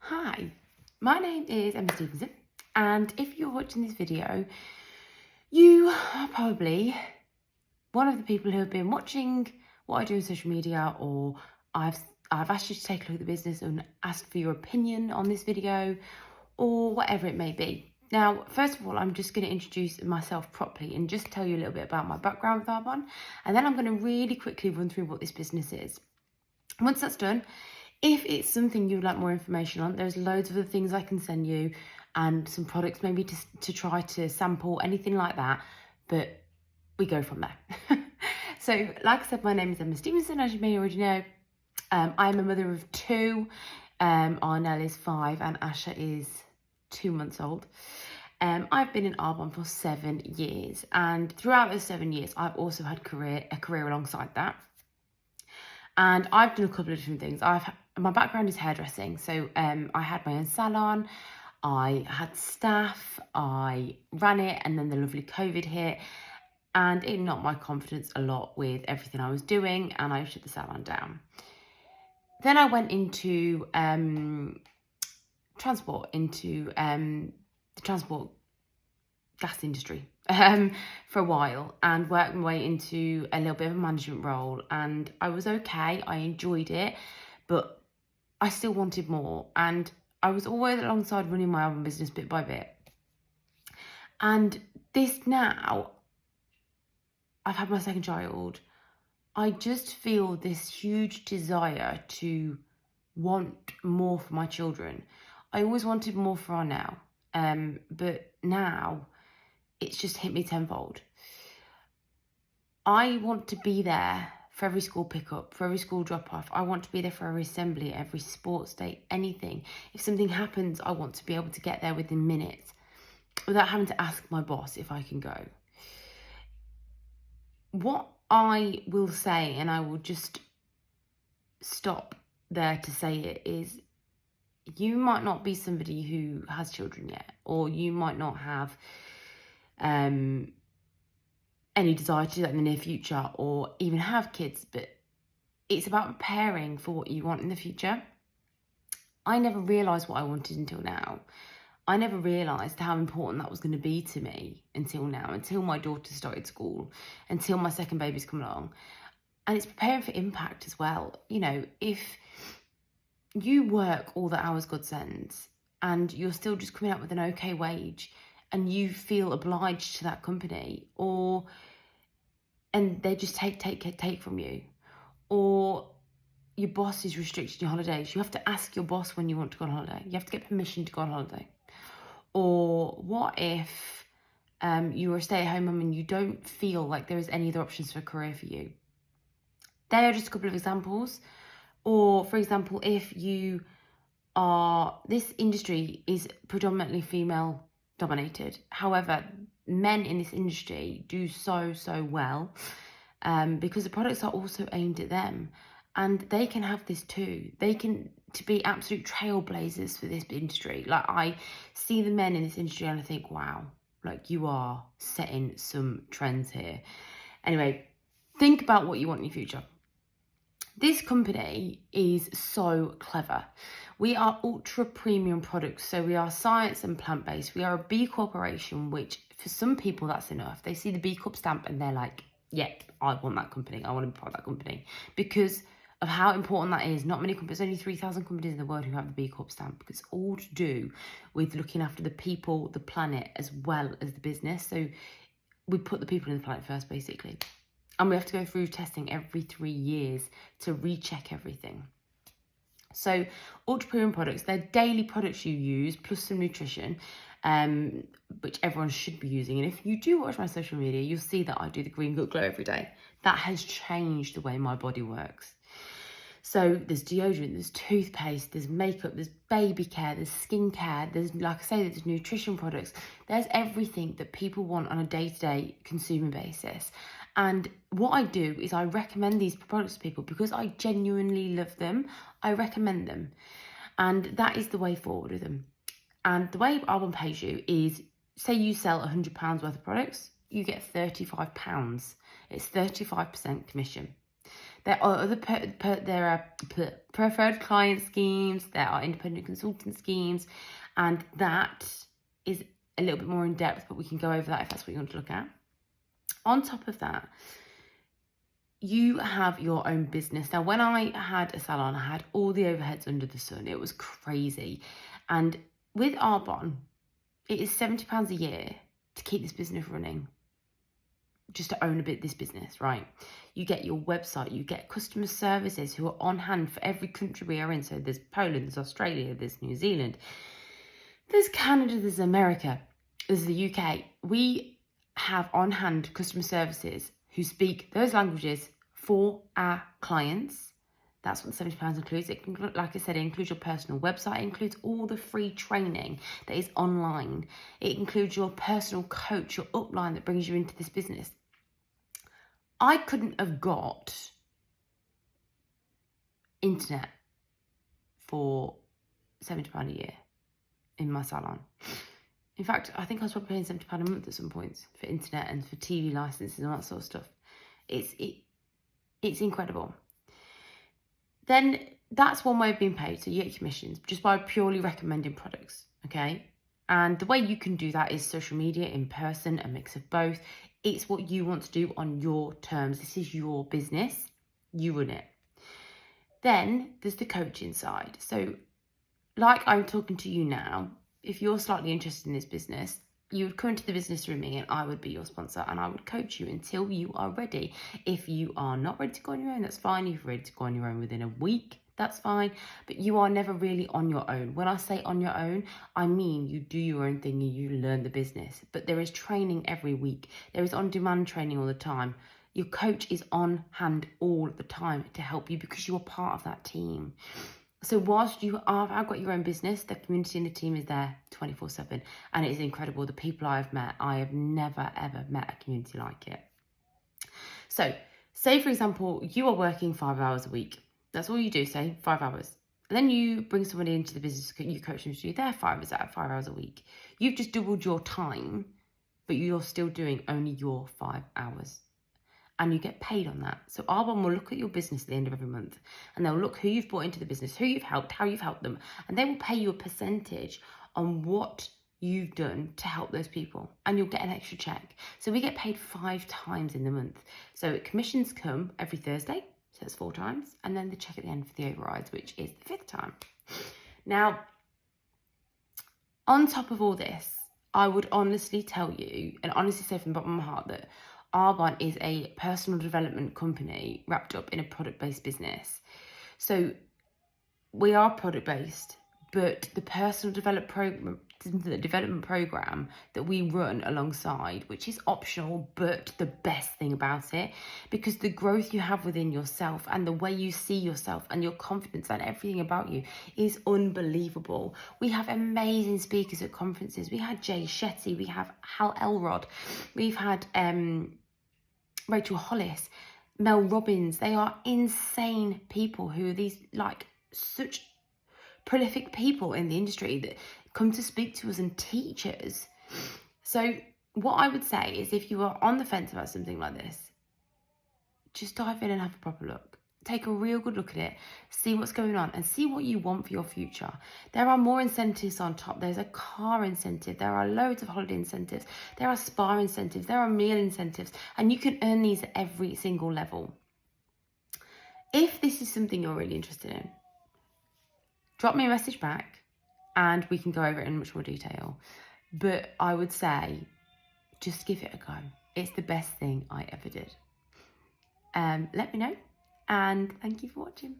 Hi, my name is Emma Stevenson, and if you're watching this video, you are probably one of the people who have been watching what I do on social media, or I've asked you to take a look at the business and asked for your opinion on this video, or whatever it may be. Now, first of all, I'm just going to introduce myself properly and just tell you a little bit about my background with Arbonne, and then I'm going to really quickly run through what this business is. Once that's done, if it's something you'd like more information on, there's loads of other things I can send you and some products maybe to try to sample, anything like that, but we go from there. So, like I said, my name is Emma Stevenson, as you may already know. I'm a mother of two. Arnell is 5 and Asha is 2 months old. I've been in Arbonne for 7 years, and throughout those 7 years, I've also had a career alongside that. And I've done a couple of different things. My background is hairdressing, so I had my own salon, I had staff, I ran it, and then the lovely COVID hit, and it knocked my confidence a lot with everything I was doing, and I shut the salon down. Then I went into transport, into the transport gas industry for a while, and worked my way into a little bit of a management role, and I was okay. I enjoyed it, but I still wanted more, and I was always alongside running my own business bit by bit. And this now, I've had my second child, I just feel this huge desire to want more for my children. I always wanted more for Arnell, but now it's just hit me tenfold. I want to be there for every school pickup, for every school drop off. I want to be there for every assembly, every sports day, anything. If something happens, I want to be able to get there within minutes without having to ask my boss if I can go. What I will say, and I will just stop there to say it, is you might not be somebody who has children yet, or you might not have any desire to do that in the near future, or even have kids, but it's about preparing for what you want in the future. I never realised what I wanted until now. I never realised how important that was going to be to me until now, until my daughter started school, until my second baby's come along. And it's preparing for impact as well. You know, if you work all the hours God sends and you're still just coming out with an okay wage, and you feel obliged to that company, and they just take from you, or your boss is restricting your holidays, you have to ask your boss when you want to go on holiday, you have to get permission to go on holiday. Or what if you're a stay-at-home mum and you don't feel like there is any other options for a career for you? They are just a couple of examples. Or, for example, if you are, this industry is predominantly female dominated. However, men in this industry do so well because the products are also aimed at them, and they can have this too. They can to be absolute trailblazers for this industry. Like, I see the men in this industry and I think, wow, like, you are setting some trends here. Anyway, think about what you want in your future. This company is so clever. We are ultra premium products, so we are science and plant-based. We are a B Corporation, which for some people that's enough. They see the B Corp stamp and they're like, yep, I want that company. I want to be part of that company, because of how important that is. Not many companies, there's only 3,000 companies in the world who have the B Corp stamp, because it's all to do with looking after the people, the planet, as well as the business. So we put the people in the planet first, basically. And we have to go through testing every 3 years to recheck everything. So ultra premium products, they're daily products you use, plus some nutrition, which everyone should be using. And if you do watch my social media, you'll see that I do the Green Gut Glow every day. That has changed the way my body works. So there's deodorant, there's toothpaste, there's makeup, there's baby care, there's skincare, there's, like I say, there's nutrition products. There's everything that people want on a day-to-day consumer basis. And what I do is I recommend these products to people because I genuinely love them. I recommend them. And that is the way forward with them. And the way Arbonne pays you is, say you sell £100 worth of products, you get £35. It's 35% commission. There are other preferred client schemes, there are independent consultant schemes, and that is a little bit more in depth, but we can go over that if that's what you want to look at. On top of that, you have your own business. Now, when I had a salon, I had all the overheads under the sun. It was crazy. And with Arbonne, it is £70 a year to keep this business running, just to own this business, right? You get your website, you get customer services who are on hand for every country we are in. So there's Poland, there's Australia, there's New Zealand, there's Canada, there's America, there's the UK. We have on hand customer services who speak those languages for our clients. That's what the £70 includes. It, like I said, it includes your personal website. It includes all the free training that is online. It includes your personal coach, your upline that brings you into this business. I couldn't have got internet for £70 a year in my salon. In fact, I think I was probably paying £70 a month at some points for internet and for TV licenses and all that sort of stuff. It's incredible. Then that's one way of being paid. So you get commissions just by purely recommending products, okay? And the way you can do that is social media, in person, a mix of both. It's what you want to do on your terms. This is your business. You run it. Then there's the coaching side. So like I'm talking to you now, if you're slightly interested in this business, you would come into the business through me and I would be your sponsor and I would coach you until you are ready. If you are not ready to go on your own, that's fine. If you're ready to go on your own within a week, that's fine. But you are never really on your own. When I say on your own, I mean you do your own thing and you learn the business. But there is training every week. There is on-demand training all the time. Your coach is on hand all the time to help you because you are part of that team. So whilst you have got your own business, the community and the team is there 24/7. And it is incredible. The people I've met, I have never, ever met a community like it. So say, for example, you are working 5 hours a week. That's all you do, say 5 hours. And then you bring somebody into the business, you coach them to do their 5 hours a week. You've just doubled your time, but you're still doing only your 5 hours. And you get paid on that. So Arbonne will look at your business at the end of every month and they'll look who you've brought into the business, who you've helped, how you've helped them. And they will pay you a percentage on what you've done to help those people. And you'll get an extra check. So we get paid 5 times in the month. So commissions come every Thursday. So that's 4 times. And then the check at the end for the overrides, which is the 5th time. Now, on top of all this, I would honestly tell you, and honestly say from the bottom of my heart, that Arbonne is a personal development company wrapped up in a product-based business. So we are product-based, but the personal development program that we run alongside, which is optional, but the best thing about it, because the growth you have within yourself and the way you see yourself and your confidence and everything about you is unbelievable. We have amazing speakers at conferences. We had Jay Shetty, we have Hal Elrod, we've had Rachel Hollis, Mel Robbins. They are insane people who are these such prolific people in the industry that come to speak to us and teach us. So what I would say is, if you are on the fence about something like this, just dive in and have a proper look. Take a real good look at it, see what's going on and see what you want for your future. There are more incentives on top. There's a car incentive. There are loads of holiday incentives. There are spa incentives. There are meal incentives. And you can earn these at every single level. If this is something you're really interested in, drop me a message back and we can go over it in much more detail. But I would say, just give it a go. It's the best thing I ever did. Let me know. And thank you for watching.